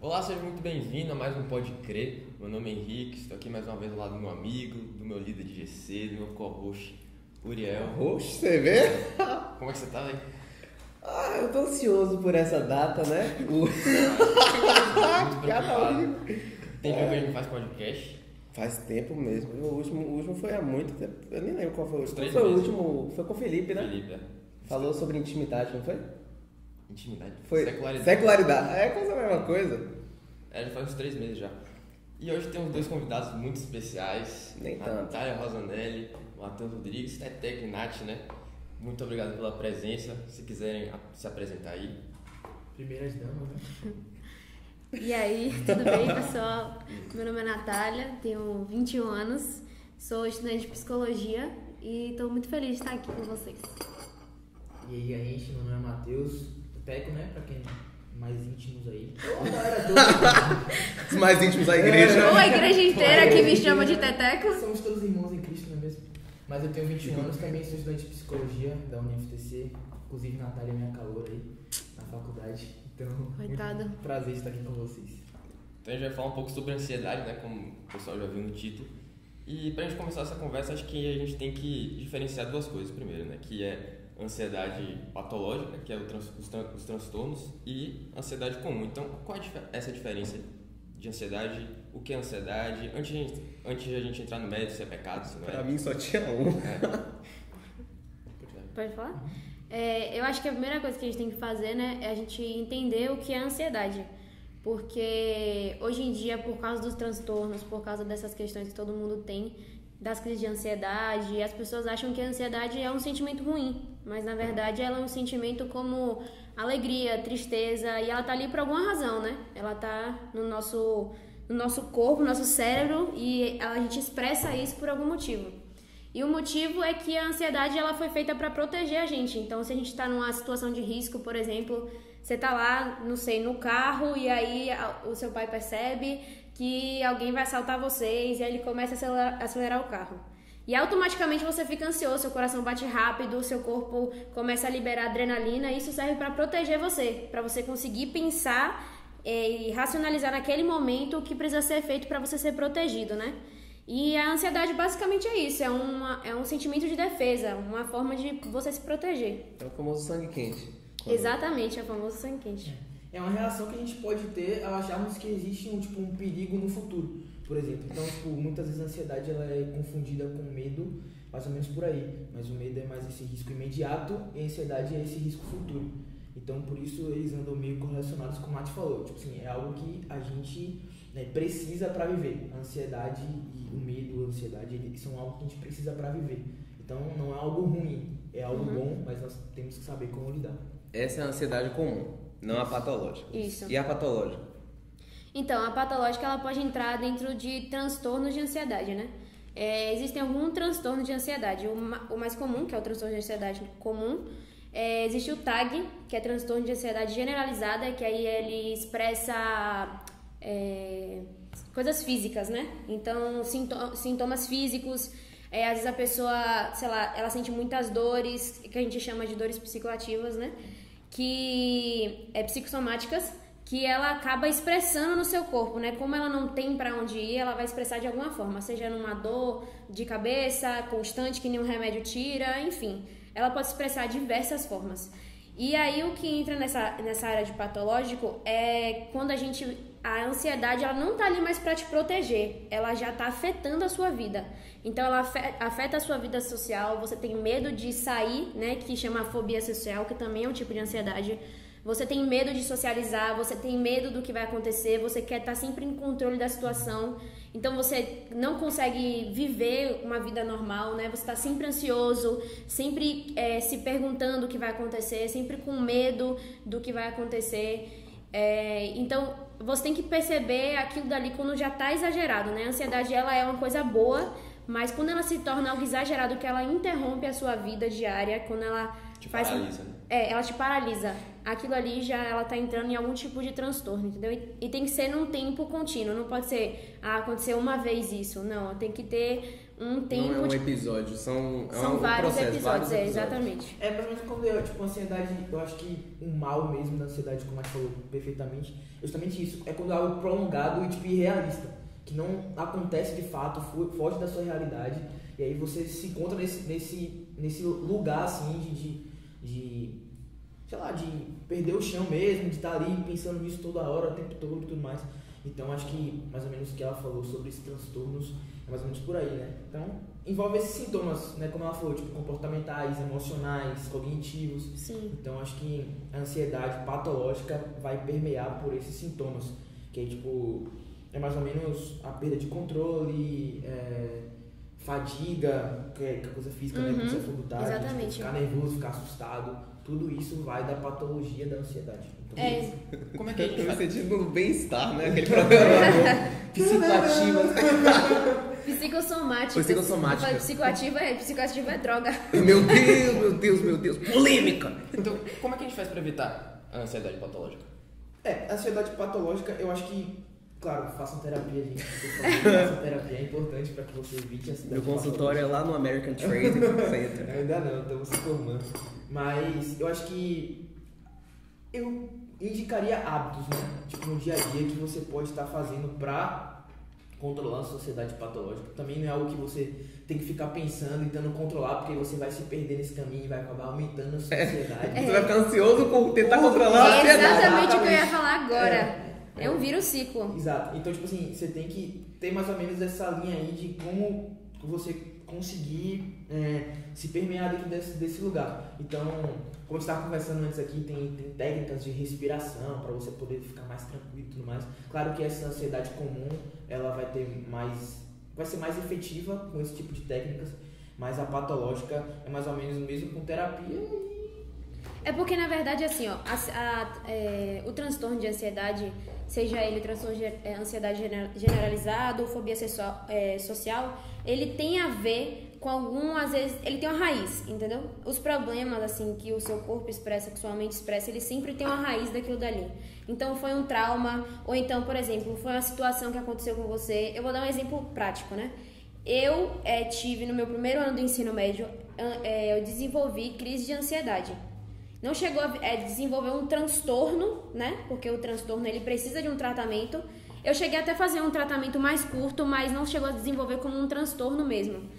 Olá, seja muito bem-vindo a mais um Pode Crer. Meu nome é Henrique, estou aqui mais uma vez ao lado do meu amigo, do meu líder de GC, do meu co-host, Uriel. Oxe, você vê? Como é que você tá, velho? Eu tô ansioso por essa data, né? Muito preocupado. Tem tempo que a gente faz podcast? Faz tempo mesmo. O último foi há muito tempo. Eu nem lembro qual foi o último. Três Foi o meses. último. Foi com o Felipe, né? Felipe, Falou sobre intimidade, não foi? Intimidade? Foi. Secularidade. Secularidade. É quase a mesma coisa. Já faz uns 3 meses já. E hoje temos dois convidados muito especiais. Nem a tanto. Natália Rosanelli, Matheus Rodrigues, Tetec e Nath, né? Muito obrigado pela presença. Se quiserem se apresentar aí. Primeiras damas, né? E aí, tudo bem, pessoal? Meu nome é Natália, tenho 21 anos, sou estudante de psicologia e estou muito feliz de estar aqui com vocês. E aí, gente, meu nome é Matheus, Teco, né? Pra quem mais íntimos aí. Ô, galera toda. Os mais íntimos da igreja. Ou a igreja inteira que me chama de Teteco. Somos todos irmãos em Cristo, não é mesmo? Mas eu tenho 21 anos, também sou estudante de psicologia da UniFTC. Inclusive, Natália é minha caloura aí na faculdade. Então, Coitada. muito prazer estar aqui com vocês. Então a gente vai falar um pouco sobre ansiedade, né? Como o pessoal já viu no título. E pra gente começar essa conversa, acho que a gente tem que diferenciar duas coisas primeiro, né? Que é ansiedade patológica, que é os transtornos, e ansiedade comum. Então, qual é essa diferença de ansiedade? O que é ansiedade? Antes de a gente entrar no mérito, se é pecado, se não é. Pra mim só tinha um. Pode falar? Eu acho que a primeira coisa que a gente tem que fazer, né, é a gente entender o que é ansiedade. Porque hoje em dia, por causa dos transtornos, por causa dessas questões que todo mundo tem, das crises de ansiedade, as pessoas acham que a ansiedade é um sentimento ruim, mas na verdade ela é um sentimento como alegria, tristeza, e ela tá ali por alguma razão, né? Ela tá no nosso corpo, no nosso cérebro, e a gente expressa isso por algum motivo. E o motivo é que a ansiedade ela foi feita para proteger a gente. Então, se a gente está numa situação de risco, por exemplo, você tá lá, não sei, no carro e aí o seu pai percebe que alguém vai assaltar vocês e aí ele começa a acelerar o carro. E automaticamente você fica ansioso, seu coração bate rápido, seu corpo começa a liberar adrenalina, e isso serve para proteger você, para você conseguir pensar e racionalizar naquele momento o que precisa ser feito para você ser protegido, né? E a ansiedade basicamente é isso, é um sentimento de defesa, uma forma de você se proteger. É o famoso sangue quente. Exatamente, é o famoso sangue quente. É uma reação que a gente pode ter ao acharmos que existe um perigo no futuro, por exemplo. Então, muitas vezes a ansiedade ela é confundida com medo, mais ou menos por aí. Mas o medo é mais esse risco imediato e a ansiedade é esse risco futuro. Então, por isso, eles andam meio correlacionados, como o Nath falou. Tipo assim, é algo que a gente precisa para viver. A ansiedade e o medo, a ansiedade, eles são algo que a gente precisa para viver. Então, não é algo ruim, é algo bom, mas nós temos que saber como lidar. Essa é a ansiedade comum, não a patológica. Isso. E a patológica? Então, a patológica ela pode entrar dentro de transtornos de ansiedade, né? Existem alguns transtornos de ansiedade. O mais comum, que é o transtorno de ansiedade comum, existe o TAG, que é transtorno de ansiedade generalizada, que aí ele expressa coisas físicas, né? Então, sintomas físicos, às vezes a pessoa, sei lá, ela sente muitas dores, que a gente chama de dores psicoativas, né? Que psicossomáticas, que ela acaba expressando no seu corpo, né? Como ela não tem pra onde ir, ela vai expressar de alguma forma, seja numa dor de cabeça constante que nenhum remédio tira, enfim. Ela pode se expressar de diversas formas. E aí o que entra nessa área de patológico é quando a ansiedade ela não tá ali mais para te proteger, ela já tá afetando a sua vida. Então ela afeta a sua vida social, você tem medo de sair, né, que chama fobia social, que também é um tipo de ansiedade. Você tem medo de socializar, você tem medo do que vai acontecer, você quer estar sempre em controle da situação. Então você não consegue viver uma vida normal, né? Você está sempre ansioso, sempre se perguntando o que vai acontecer, sempre com medo do que vai acontecer. Então você tem que perceber aquilo dali quando já está exagerado, né? A ansiedade ela é uma coisa boa, mas quando ela se torna algo exagerado, que ela interrompe a sua vida diária, quando ela Paralisa, né? ela te paralisa. Aquilo ali ela tá entrando em algum tipo de transtorno, entendeu? E tem que ser num tempo contínuo, não pode ser, aconteceu uma vez isso. Não, tem que ter um tempo... Não é um episódio, são vários processo, episódios, vários episódios. exatamente. É, mais ou menos quando eu, tipo, ansiedade, eu acho que o mal mesmo da ansiedade, como a gente falou perfeitamente, é justamente isso. É quando é algo prolongado e, tipo, irrealista. Que não acontece de fato, foge da sua realidade. E aí você se encontra nesse lugar, assim, de sei lá, de perder o chão mesmo, de estar ali pensando nisso toda hora, o tempo todo e tudo mais. Então, acho que mais ou menos o que ela falou sobre esses transtornos é mais ou menos por aí, né? Então, envolve esses sintomas, né? Como ela falou, tipo, comportamentais, emocionais, cognitivos. Sim. Então, acho que a ansiedade patológica vai permear por esses sintomas. Que aí, tipo, é mais ou menos a perda de controle, fadiga, que é coisa física, né? Quando você for lutar, Exatamente. tipo, ficar nervoso, ficar assustado. Tudo isso vai da patologia da ansiedade. Então, Como é que a gente Eu me faz? sentindo no bem-estar, né? Aquele programa psicoativa. Psicossomática. Psicossomática. Psicoativa é droga. Meu Deus. Polêmica! Então, como é que a gente faz pra evitar a ansiedade patológica? a ansiedade patológica, eu acho que, claro, façam terapia, gente. Por favor, façam terapia, é importante para que você evite a ansiedade Meu consultório é lá no American Trade Center. Ainda não, estamos se formando. Mas eu acho que eu indicaria hábitos, né? Tipo, no dia a dia que você pode estar fazendo pra controlar a sua ansiedade patológica. Também não é algo que você tem que ficar pensando e tentando controlar, porque você vai se perder nesse caminho e vai acabar aumentando a sua ansiedade. Você vai ficar ansioso por tentar controlar a É ansiedade. exatamente o que eu ia falar agora. É um vírus ciclo. Exato. Então, tipo assim, você tem que ter mais ou menos essa linha aí de como você conseguir se permear dentro desse lugar. Então, como a gente estava conversando antes aqui, tem técnicas de respiração para você poder ficar mais tranquilo e tudo mais. Claro que essa ansiedade comum, ela vai ser mais efetiva com esse tipo de técnicas, mas a patológica é mais ou menos o mesmo com terapia. É porque, na verdade, assim, ó, o transtorno de ansiedade, seja ele transtorno de ansiedade generalizado ou fobia social, ele tem a ver com às vezes, ele tem uma raiz, entendeu? Os problemas, assim, que o seu corpo expressa, que sua mente expressa, ele sempre tem uma raiz daquilo dali. Então, foi um trauma, ou então, por exemplo, foi uma situação que aconteceu com você. Eu vou dar um exemplo prático, né? Eu tive, no meu primeiro ano do ensino médio, eu desenvolvi crise de ansiedade. Não chegou a desenvolver um transtorno, né? Porque o transtorno, ele precisa de um tratamento. Eu cheguei até a fazer um tratamento mais curto, mas não chegou a desenvolver como um transtorno mesmo.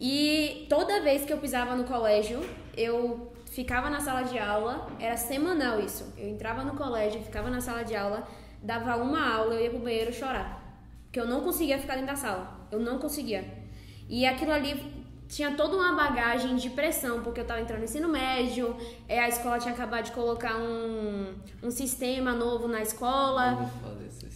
E toda vez que eu pisava no colégio, eu ficava na sala de aula, era semanal isso. Eu entrava no colégio, ficava na sala de aula, dava uma aula, eu ia pro banheiro chorar. Porque eu não conseguia ficar dentro da sala. Eu não conseguia. E aquilo ali tinha toda uma bagagem de pressão, porque eu estava entrando no ensino médio, a escola tinha acabado de colocar um sistema novo na escola,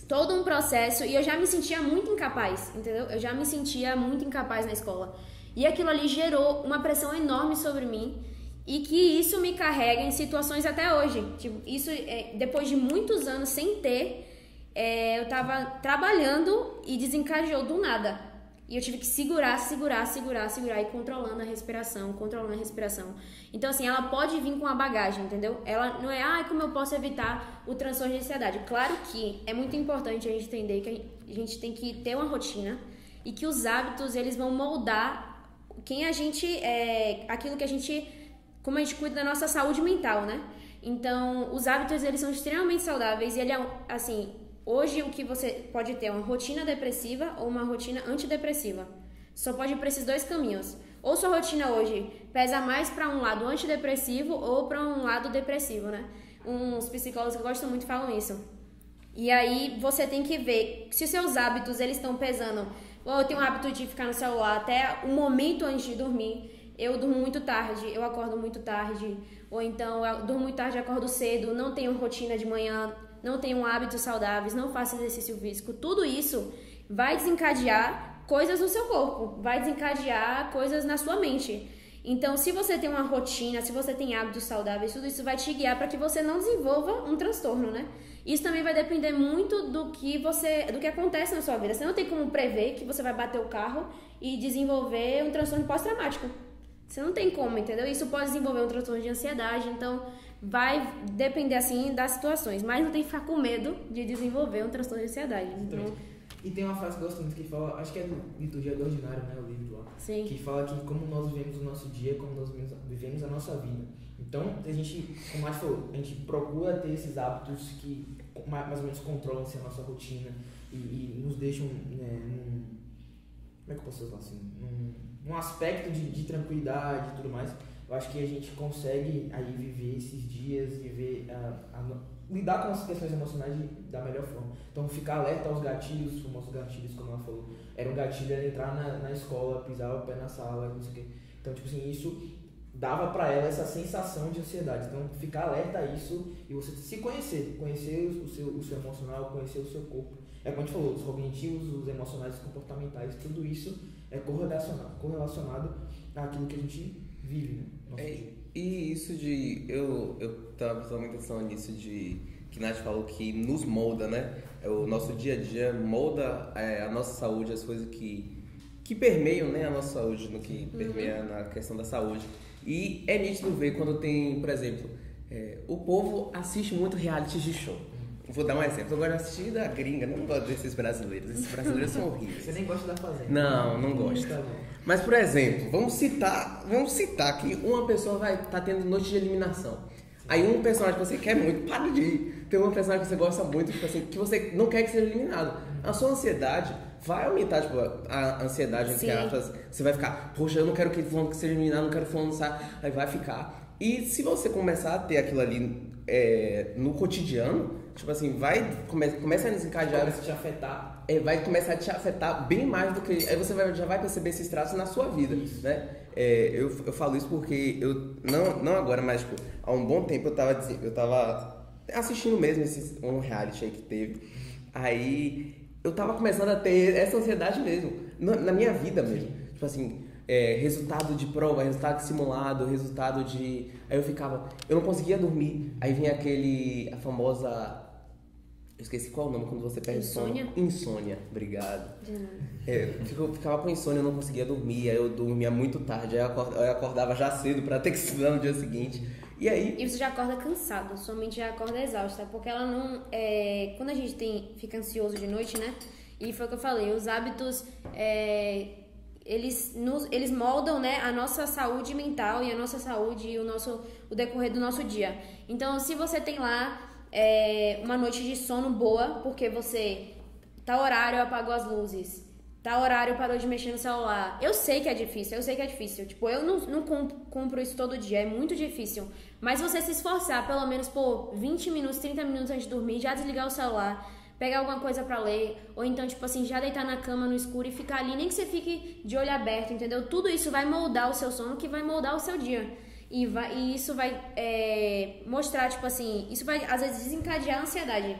todo um processo, e eu já me sentia muito incapaz, entendeu? Eu já me sentia muito incapaz na escola. E aquilo ali gerou uma pressão enorme sobre mim, e que isso me carrega em situações até hoje. Tipo, isso, depois de muitos anos sem ter, eu estava trabalhando e desencadeou do nada. E eu tive que segurar e controlando a respiração. Então, assim, ela pode vir com a bagagem, entendeu? Ela não é, como eu posso evitar o transtorno de ansiedade? Claro que é muito importante a gente entender que a gente tem que ter uma rotina e que os hábitos, eles vão moldar quem a gente aquilo que a gente, como a gente cuida da nossa saúde mental, né? Então, os hábitos, eles são extremamente saudáveis e ele assim, hoje o que você pode ter é uma rotina depressiva ou uma rotina antidepressiva. Só pode ir para esses dois caminhos. Ou sua rotina hoje pesa mais para um lado antidepressivo ou para um lado depressivo, né? Uns psicólogos que eu gosto muito falam isso. E aí você tem que ver se os seus hábitos, eles estão pesando. Ou eu tenho o hábito de ficar no celular até o momento antes de dormir. Eu durmo muito tarde, eu acordo muito tarde. Ou então eu durmo muito tarde e acordo cedo, não tenho rotina de manhã, não tenho hábitos saudáveis, não faço exercício físico. Tudo isso vai desencadear coisas no seu corpo, vai desencadear coisas na sua mente. Então, se você tem uma rotina, se você tem hábitos saudáveis, tudo isso vai te guiar para que você não desenvolva um transtorno, né? Isso também vai depender muito do que acontece na sua vida. Você não tem como prever que você vai bater o carro e desenvolver um transtorno pós-traumático. Você não tem como, entendeu? Isso pode desenvolver um transtorno de ansiedade, então vai depender, assim, das situações. Mas não tem que ficar com medo de desenvolver um transtorno de ansiedade. Então, E tem uma frase que eu gosto muito que fala, acho que é do Liturgia do Ordinário, né, o livro lá. Sim. Que fala que como nós vivemos o nosso dia, como nós vivemos a nossa vida. Então, a gente, como a Márcio falou, a gente procura ter esses hábitos que mais ou menos controlam assim, a nossa rotina e nos deixam, né, como é que eu posso falar assim? Num aspecto de tranquilidade e tudo mais. Eu acho que a gente consegue aí viver esses dias, lidar com as questões emocionais da melhor forma. Então, ficar alerta aos gatilhos, os famosos gatilhos, como ela falou. Era um gatilho era entrar na escola, pisar o pé na sala, não sei o quê. Então, tipo assim, isso dava pra ela essa sensação de ansiedade. Então, ficar alerta a isso e você se conhecer o seu emocional, conhecer o seu corpo. É como a gente falou, os cognitivos, os emocionais, os comportamentais, tudo isso é correlacionado àquilo que a gente vive, né? E isso eu tava prestando muita atenção nisso que Nath falou que nos molda, né? O nosso dia a dia molda a nossa saúde, as coisas que permeiam, né, a nossa saúde, no que permeia na questão da saúde. E é nítido ver quando tem, por exemplo, o povo assiste muito reality de show. Vou dar um exemplo. Eu gosto de assistir da gringa, não gosto desses brasileiros. Esses brasileiros são horríveis. Você nem gosta da Fazenda? Não gosto. Tá bom. Mas, por exemplo, vamos citar que uma pessoa vai estar tendo noite de eliminação. Aí um personagem que você quer muito, para de ir. Tem um personagem que você gosta muito, tipo assim, que você não quer que seja eliminado. A sua ansiedade vai aumentar, tipo, a ansiedade entre aspas. Você vai ficar, poxa, eu não quero que ele seja eliminado, não quero que fulano saia. Aí vai ficar. E se você começar a ter aquilo ali no cotidiano, tipo assim, começa a desencadear. Começa a te afetar. Vai começar a te afetar bem mais do que... Aí você já vai perceber esses traços na sua vida, né? Eu falo isso porque não agora, mas tipo, há um bom tempo eu tava assistindo mesmo um reality aí que teve. Aí eu tava começando a ter essa ansiedade mesmo, na minha vida mesmo. Tipo assim, resultado de prova, resultado de simulado, resultado de... Aí eu não conseguia dormir. Aí vinha a famosa... Eu esqueci qual é o nome quando você perde Insônia? sono. Insônia, obrigado. Eu ficava com insônia, eu não conseguia dormir, aí eu dormia muito tarde, aí eu acordava já cedo pra ter que estudar no dia seguinte. E aí... E você já acorda cansado, sua mente já acorda exausta, porque ela não... quando a gente fica ansioso de noite, né? E foi o que eu falei, os hábitos... Eles moldam, né, a nossa saúde mental e a nossa saúde e o decorrer do nosso dia. Então, se você tem lá uma noite de sono boa, porque você tá horário apagou as luzes, tá horário parou de mexer no celular. Eu sei que é difícil. Tipo, eu não cumpro isso todo dia, é muito difícil. Mas você se esforçar, pelo menos por 20 minutos, 30 minutos antes de dormir, já desligar o celular, pegar alguma coisa pra ler, ou então, tipo assim, já deitar na cama no escuro e ficar ali, nem que você fique de olho aberto, entendeu? Tudo isso vai moldar o seu sono, que vai moldar o seu dia. E isso vai mostrar, tipo assim, isso vai, às vezes, desencadear a ansiedade.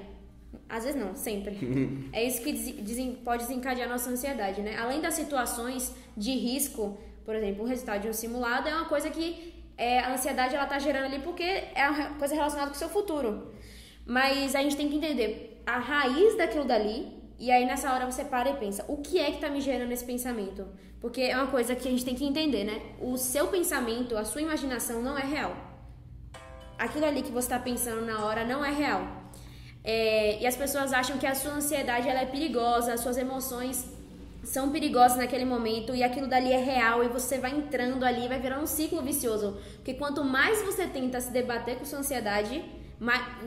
Às vezes não, sempre. É isso que pode desencadear a nossa ansiedade, né? Além das situações de risco, por exemplo, o resultado de um simulado é uma coisa que a ansiedade, ela tá gerando ali porque é uma coisa relacionada com o seu futuro. Mas a gente tem que entender a raiz daquilo dali, e aí nessa hora você para e pensa, o que é que tá me gerando esse pensamento? Porque é uma coisa que a gente tem que entender, né? O seu pensamento, a sua imaginação não é real. Aquilo ali que você tá pensando na hora não é real. E as pessoas acham que a sua ansiedade ela é perigosa, as suas emoções são perigosas naquele momento e aquilo dali é real e você vai entrando ali, vai virar um ciclo vicioso. Porque quanto mais você tenta se debater com sua ansiedade,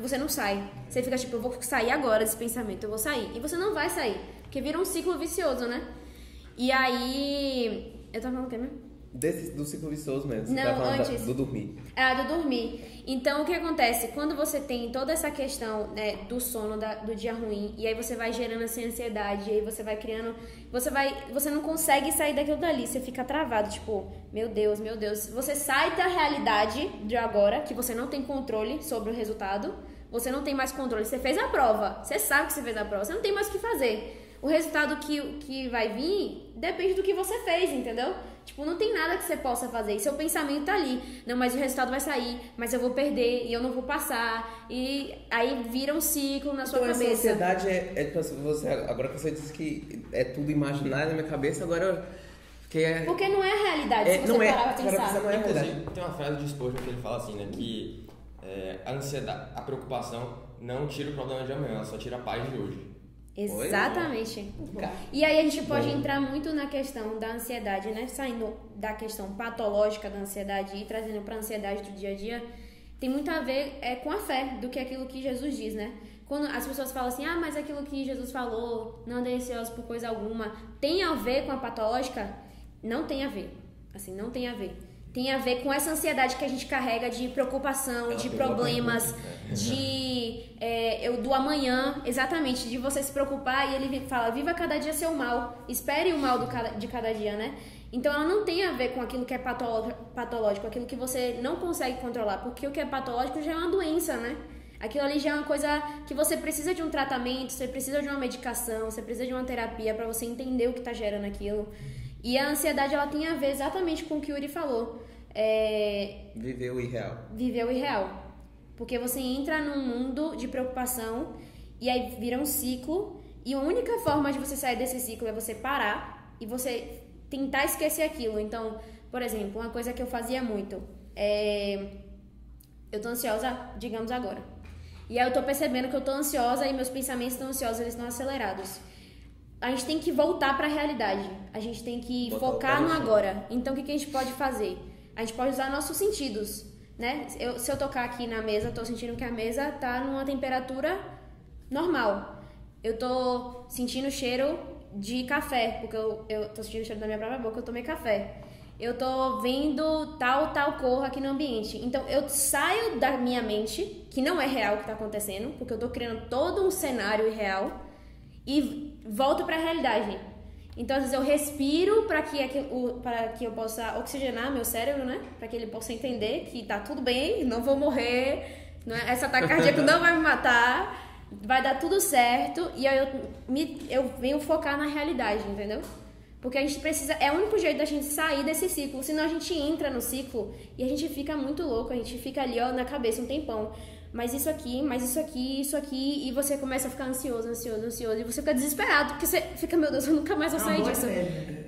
você não sai. Você fica tipo, eu vou sair agora desse pensamento, eu vou sair. E você não vai sair, porque vira um ciclo vicioso, né? E aí... Eu tava falando o quê mesmo? Do ciclo vicioso mesmo. Você Não, tá falando antes. do dormir. Do dormir. Então, o que acontece? Quando você tem toda essa questão, né, do sono, do dia ruim, e aí você vai gerando essa ansiedade, e aí você vai criando... Você não consegue sair daquilo dali, você fica travado, tipo, meu Deus. Você sai da realidade de agora, que você não tem controle sobre o resultado, você não tem mais controle. Você fez a prova, você sabe que você fez a prova, você não tem mais o que fazer. O resultado que vai vir depende do que você fez, entendeu? Tipo, não tem nada que você possa fazer. E seu pensamento tá ali. Não, mas o resultado vai sair, mas eu vou perder e eu não vou passar. E aí vira um ciclo na sua cabeça. Então essa ansiedade tipo assim, agora que você disse que é tudo imaginário na minha cabeça, agora... Porque não é a realidade, se você não parar pra pensar. Não é Inclusive, tem uma frase de Spurgeon que ele fala assim, né? Que a ansiedade, a preocupação não tira o problema de amanhã, ela só tira a paz de hoje. Exatamente. Cara, E aí a gente pode entrar muito na questão da ansiedade, né? Saindo da questão patológica da ansiedade e trazendo para a ansiedade do dia a dia, tem muito a ver com a fé do que aquilo que Jesus diz, né? Quando as pessoas falam assim, mas aquilo que Jesus falou, não andem ansiosos por coisa alguma, tem a ver com a patológica? Não tem a ver. Assim, não tem a ver. Tem a ver com essa ansiedade que a gente carrega de preocupação, de problemas, do amanhã, exatamente, de você se preocupar. E ele fala, viva cada dia seu mal, espere o mal de cada dia, né? Então ela não tem a ver com aquilo que é patológico, aquilo que você não consegue controlar, porque o que é patológico já é uma doença, né? Aquilo ali já é uma coisa que você precisa de um tratamento, você precisa de uma medicação, você precisa de uma terapia para você entender o que está gerando aquilo. E a ansiedade, ela tem a ver exatamente com o que o Yuri falou. Viver o irreal. Viver o irreal. Porque você entra num mundo de preocupação e aí vira um ciclo. E a única forma de você sair desse ciclo é você parar e você tentar esquecer aquilo. Então, por exemplo, uma coisa que eu fazia muito eu tô ansiosa, digamos agora. E aí eu tô percebendo que eu tô ansiosa e meus pensamentos estão ansiosos, eles estão acelerados. A gente tem que voltar para a realidade. A gente tem que focar no agora. Então, o que a gente pode fazer? A gente pode usar nossos sentidos, né? Se eu tocar aqui na mesa, eu tô sentindo que a mesa tá numa temperatura normal. Eu tô sentindo o cheiro de café, porque eu tô sentindo o cheiro da minha própria boca, eu tomei café. Eu tô vendo tal cor aqui no ambiente. Então, eu saio da minha mente, que não é real o que tá acontecendo, porque eu tô criando todo um cenário irreal, e volto para a realidade. Então, às vezes eu respiro para que eu possa oxigenar meu cérebro, né? Para que ele possa entender que tá tudo bem, não vou morrer, esse ataque cardíaco não vai me matar, vai dar tudo certo. E aí eu venho focar na realidade, entendeu? Porque a gente precisa, é o único jeito da gente sair desse ciclo, senão a gente entra no ciclo e a gente fica muito louco, a gente fica ali na cabeça um tempão. Mas isso aqui, e você começa a ficar ansioso, e você fica desesperado, porque você fica, meu Deus, eu nunca mais vou sair disso.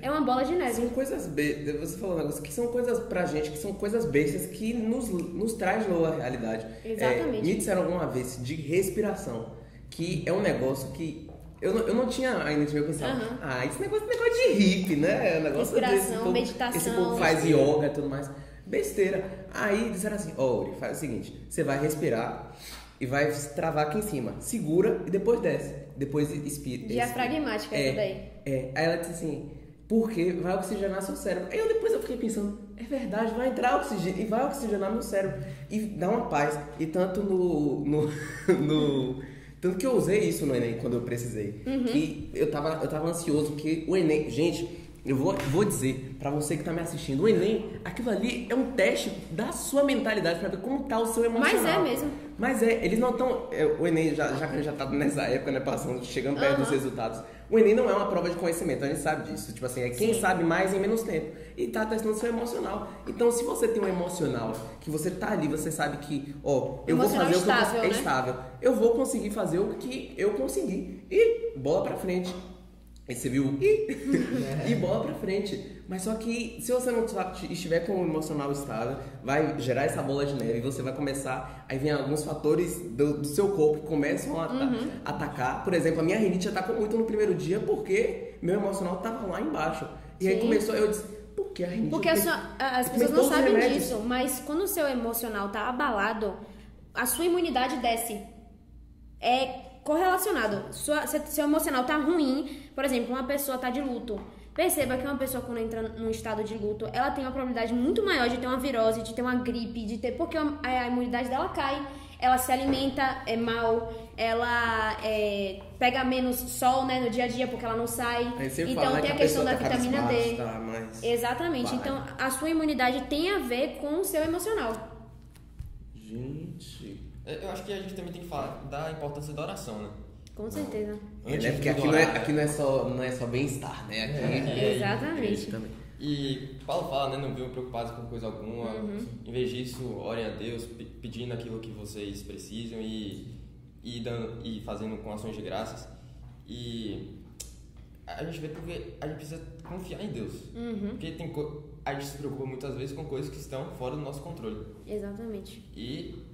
É uma bola de neve. São coisas bestas, você falou um negócio, que são coisas pra gente, que são coisas bestas que nos traz de novo a realidade. Exatamente. Me disseram alguma vez de respiração, que é um negócio que eu não tinha ainda tinha pensado. Esse negócio de hippie, né? Respiração, meditação. Esse povo faz yoga e tudo mais. Besteira. Aí disseram assim, Uri, faz o seguinte, você vai respirar e vai travar aqui em cima. Segura e depois desce. Depois expira. Diafragmática essa daí. Aí ela disse assim, porque vai oxigenar seu cérebro. Aí depois eu fiquei pensando, é verdade, vai entrar oxigênio e vai oxigenar meu cérebro. E dá uma paz. E tanto tanto que eu usei isso no Enem quando eu precisei. Que eu tava ansioso, que o Enem... Gente, eu vou dizer pra você que tá me assistindo, o Enem, aquilo ali é um teste da sua mentalidade pra ver como tá o seu emocional. Mas é mesmo. Mas eles não estão... O Enem, já que a gente já tá nessa época, né, chegando perto dos resultados, o Enem não é uma prova de conhecimento, a gente sabe disso. Tipo assim, é quem sabe mais em menos tempo. E tá testando o seu emocional. Então, se você tem um emocional, que você tá ali, você sabe que, eu vou fazer o que eu posso, é estável. Eu vou conseguir fazer o que eu consegui. E bola pra frente. Aí você viu e bola pra frente. Mas só que se você não estiver com o emocional estável, vai gerar essa bola de neve e você vai começar... Aí vem alguns fatores do seu corpo que começam a atacar. Por exemplo, a minha rinite atacou muito no primeiro dia porque meu emocional tava lá embaixo. E aí começou, eu disse... Por que a rinite? Porque as pessoas não sabem disso, mas quando o seu emocional tá abalado, a sua imunidade desce. É correlacionado. Seu emocional tá ruim, por exemplo, uma pessoa tá de luto. Perceba que uma pessoa, quando entra num estado de luto, ela tem uma probabilidade muito maior de ter uma virose, de ter uma gripe, porque a imunidade dela cai. Ela se alimenta mal, ela pega menos sol, né, no dia a dia, porque ela não sai. Então tem a questão da vitamina D. Exatamente. Então a sua imunidade tem a ver com o seu emocional. Gente... Eu acho que a gente também tem que falar da importância da oração, né? Com certeza. Porque aqui não é só bem-estar, né? Aqui exatamente. E Paulo fala, né? Não vivam preocupados com coisa alguma. Em vez disso, orem a Deus, pedindo aquilo que vocês precisam e fazendo com ações de graças. E a gente vê porque a gente precisa confiar em Deus. Porque a gente se preocupa muitas vezes com coisas que estão fora do nosso controle. Exatamente. E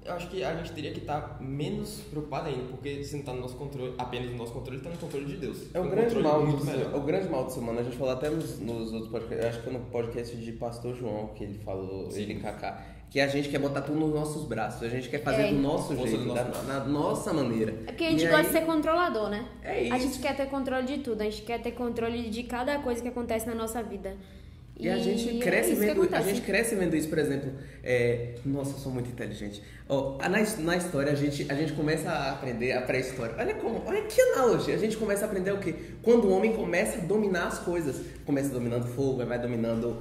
Eu acho que a gente teria que estar menos preocupado ainda, porque se não está no nosso controle, apenas no nosso controle, está no controle de Deus. É o Um grande controle mal muito do melhor. é o grande mal do ser humano. A gente falou até nos outros podcasts, acho que foi no podcast de Pastor João que ele falou, Sim. ele e Kaká, que a gente quer botar tudo nos nossos braços, a gente quer fazer É. do nosso Força jeito, do nosso braço. na nossa maneira. É porque a gente E gosta aí- de ser controlador, né? É isso. A gente quer ter controle de tudo, a gente quer ter controle de cada coisa que acontece na nossa vida. E a gente é cresce isso que vendo, a acontece. gente cresce vendo isso, por exemplo. Nossa, eu sou muito inteligente. Ó, na história a gente começa a aprender a pré-história. Olha que analogia. A gente começa a aprender o quê? Quando o homem começa a dominar as coisas. Começa dominando fogo, aí vai dominando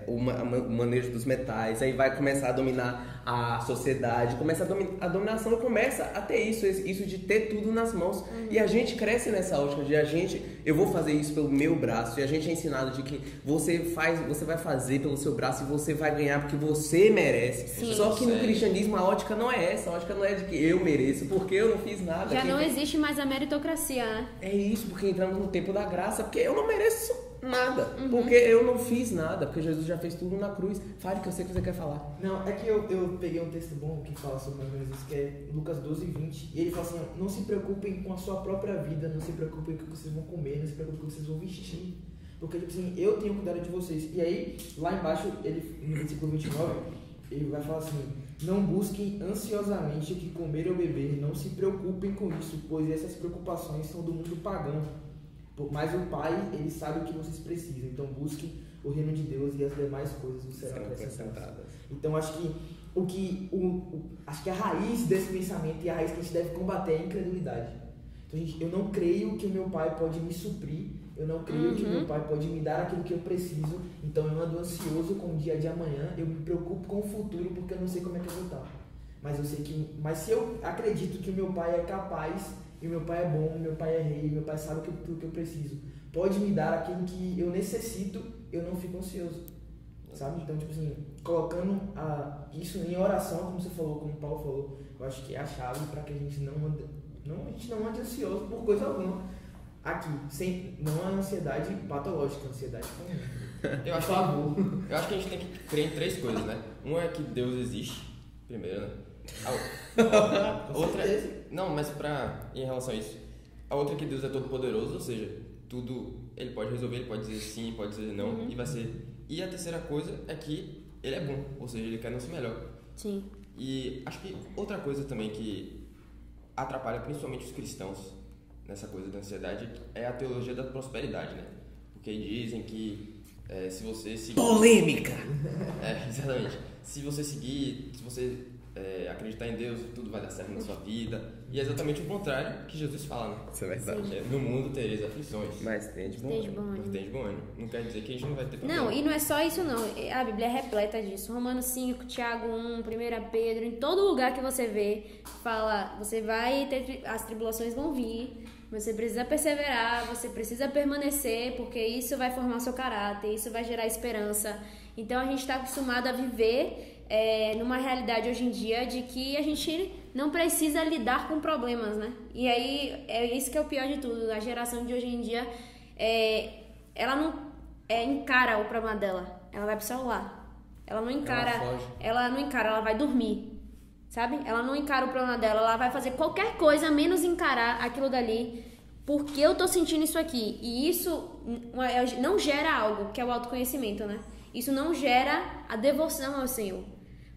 o manejo dos metais, aí vai começar a dominar a sociedade, começa a dominação e começa a ter isso de ter tudo nas mãos. E a gente cresce nessa ótica de eu vou fazer isso pelo meu braço, e a gente é ensinado de que você vai fazer pelo seu braço e você vai ganhar porque você merece. Sim. Só que no Sério. cristianismo a ótica não é essa, a ótica não é de que eu mereço, porque eu não fiz nada. Já Quem não tem- existe mais a meritocracia, né? É isso, porque entramos no tempo da graça, porque eu não mereço nada, porque eu não fiz nada, porque Jesus já fez tudo na cruz. Fale que eu sei que você quer falar. Não, é que eu peguei um texto bom que fala sobre mais ou menos isso, que é Lucas 12:20. E ele fala assim, ó, não se preocupem com a sua própria vida, não se preocupem com o que vocês vão comer, não se preocupem com o que vocês vão vestir. Porque, tipo assim, eu tenho cuidado de vocês. E aí, lá embaixo, ele, no versículo 29, ele vai falar assim, não busquem ansiosamente o que comer ou beber, não se preocupem com isso, pois essas preocupações são do mundo pagão. Mas o Pai, ele sabe o que vocês precisam, então busquem o reino de Deus e as demais coisas vos serão acrescentadas. Então acho que acho que a raiz desse pensamento e a raiz que a gente deve combater é a incredulidade. Então, gente, eu não creio que o meu pai pode me suprir, eu não creio que o meu pai pode me dar aquilo que eu preciso, então eu ando ansioso com o dia de amanhã, eu me preocupo com o futuro porque eu não sei como é que eu vou estar. Mas se eu acredito que o meu pai é capaz, e o meu pai é bom, o meu pai é rei, o meu pai sabe tudo que eu preciso, pode me dar aquilo que eu necessito, eu não fico ansioso. Sabe? Então, tipo assim, colocando isso em oração, como você falou, como o Paulo falou, eu acho que é a chave para que a gente não ande ansioso por coisa alguma. Aqui, não é ansiedade patológica, ansiedade comum. Eu acho que a gente tem que crer em três coisas, né? Uma é que Deus existe, primeiro, né? A outra não, mas em relação a isso, a outra é que Deus é todo poderoso, ou seja, tudo ele pode resolver, ele pode dizer sim, pode dizer não, e vai ser. E a terceira coisa é que ele é bom, ou seja, ele quer nosso melhor. Sim. E acho que outra coisa também que atrapalha principalmente os cristãos nessa coisa da ansiedade é a teologia da prosperidade, né? Porque dizem que se você seguir... Polêmica! Exatamente. Se você acreditar em Deus, tudo vai dar certo na sua vida. E é exatamente o contrário que Jesus fala, né? Isso é verdade. No mundo tereis aflições. Mas tem de bom. Tem de bom Mas ânimo. tem de bom ânimo. Não quer dizer que a gente não vai ter problema. Não, e não é só isso não. A Bíblia é repleta disso. Romanos 5, Tiago 1, 1 Pedro, em todo lugar que você vê, fala, você vai ter, as tribulações vão vir, você precisa perseverar, você precisa permanecer, porque isso vai formar seu caráter, isso vai gerar esperança. Então a gente está acostumado a viver numa realidade hoje em dia de que a gente não precisa lidar com problemas, né? E aí é isso que é o pior de tudo. A geração de hoje em dia, ela não encara o problema dela. Ela vai pro celular. Ela não encara, ela vai dormir. Sabe? Ela não encara o problema dela, ela vai fazer qualquer coisa menos encarar aquilo dali, porque eu tô sentindo isso aqui. E isso não gera algo, que é o autoconhecimento, né? Isso não gera a devoção ao Senhor.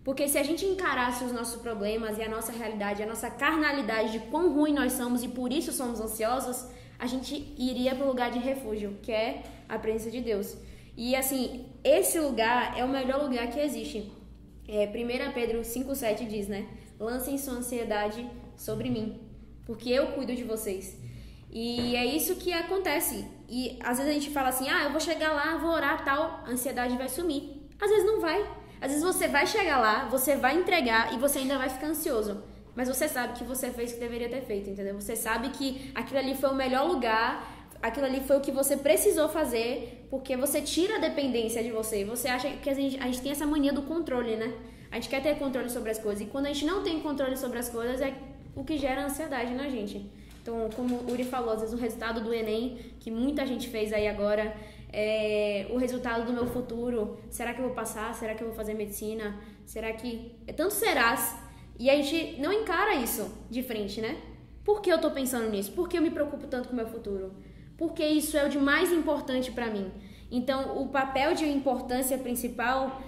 Porque se a gente encarasse os nossos problemas e a nossa realidade, a nossa carnalidade de quão ruim nós somos e por isso somos ansiosos, a gente iria para o lugar de refúgio, que é a presença de Deus. E assim, esse lugar é o melhor lugar que existe. 1 Pedro 5,7 diz, né? Lancem sua ansiedade sobre mim, porque eu cuido de vocês. E é isso que acontece. E às vezes a gente fala assim, eu vou chegar lá, vou orar, tal, a ansiedade vai sumir. Às vezes não vai. Às vezes você vai chegar lá, você vai entregar e você ainda vai ficar ansioso. Mas você sabe que você fez o que deveria ter feito, entendeu? Você sabe que aquilo ali foi o melhor lugar, aquilo ali foi o que você precisou fazer, porque você tira a dependência de você. Você acha que a gente tem essa mania do controle, né? A gente quer ter controle sobre as coisas. E quando a gente não tem controle sobre as coisas, é o que gera ansiedade na gente. Então, como o Uri falou, às vezes o resultado do Enem, que muita gente fez aí agora, o resultado do meu futuro, será que eu vou passar? Será que eu vou fazer medicina? Será que... É tanto serás. E a gente não encara isso de frente, né? Por que eu tô pensando nisso? Por que eu me preocupo tanto com o meu futuro? Porque isso é o de mais importante para mim. Então, o papel de importância principal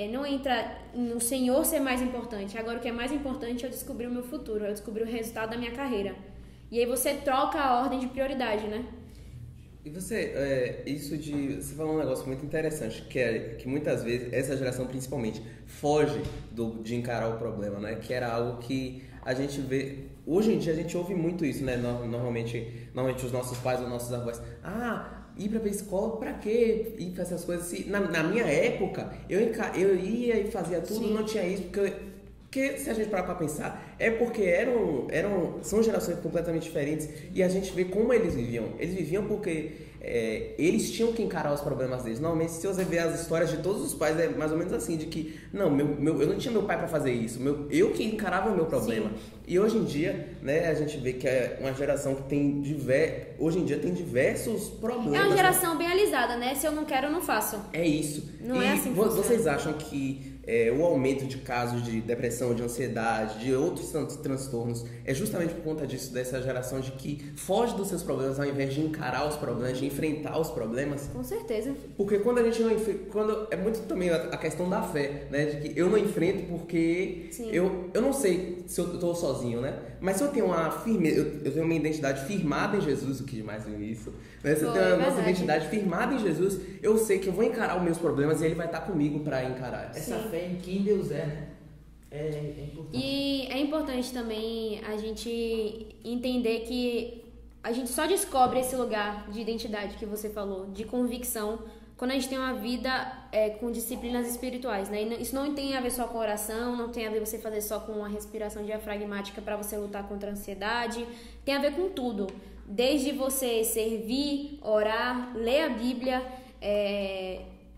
não entra no Senhor ser mais importante. Agora, o que é mais importante é eu descobrir o meu futuro, eu descobrir o resultado da minha carreira. E aí você troca a ordem de prioridade, né? E você falou um negócio muito interessante, que muitas vezes, essa geração principalmente, foge de encarar o problema, né? Que era algo que a gente vê... Hoje em dia a gente ouve muito isso, né? Normalmente os nossos pais ou nossos avós. Ir pra escola, pra quê? Ir pra essas coisas assim. Na minha época, eu ia e fazia tudo, Sim. não tinha isso, porque se a gente parar pra pensar, é porque são gerações completamente diferentes e a gente vê como eles viviam. Eles viviam porque eles tinham que encarar os problemas deles. Normalmente, se você ver as histórias de todos os pais, é mais ou menos assim, de que, não, eu não tinha meu pai pra fazer isso, eu que encarava o meu problema. Sim. E hoje em dia, né, a gente vê que é uma geração que hoje em dia tem diversos problemas. É uma geração bem alisada, né? Se eu não quero, eu não faço. É isso. Não é assim que funciona. Vocês acham que o aumento de casos de depressão, de ansiedade, de outros transtornos é justamente por conta disso, dessa geração de que foge dos seus problemas ao invés de encarar os problemas, de enfrentar os problemas? Com certeza. Porque quando a gente não enfrenta, é muito também a questão da fé, né? De que eu não enfrento porque eu não sei se eu estou sozinho, né? Mas se eu tenho uma firmeza, eu tenho uma identidade firmada em Jesus, o que demais é isso, né? Se eu tenho a nossa identidade firmada em Jesus, eu sei que eu vou encarar os meus problemas e Ele vai estar comigo para encarar. Essa fé em quem Deus é, né? É importante. E é importante também a gente entender que a gente só descobre esse lugar de identidade que você falou, de convicção, quando a gente tem uma vida com disciplinas espirituais, né? E isso não tem a ver só com oração, não tem a ver você fazer só com uma respiração diafragmática para você lutar contra a ansiedade, tem a ver com tudo. Desde você servir, orar, ler a Bíblia.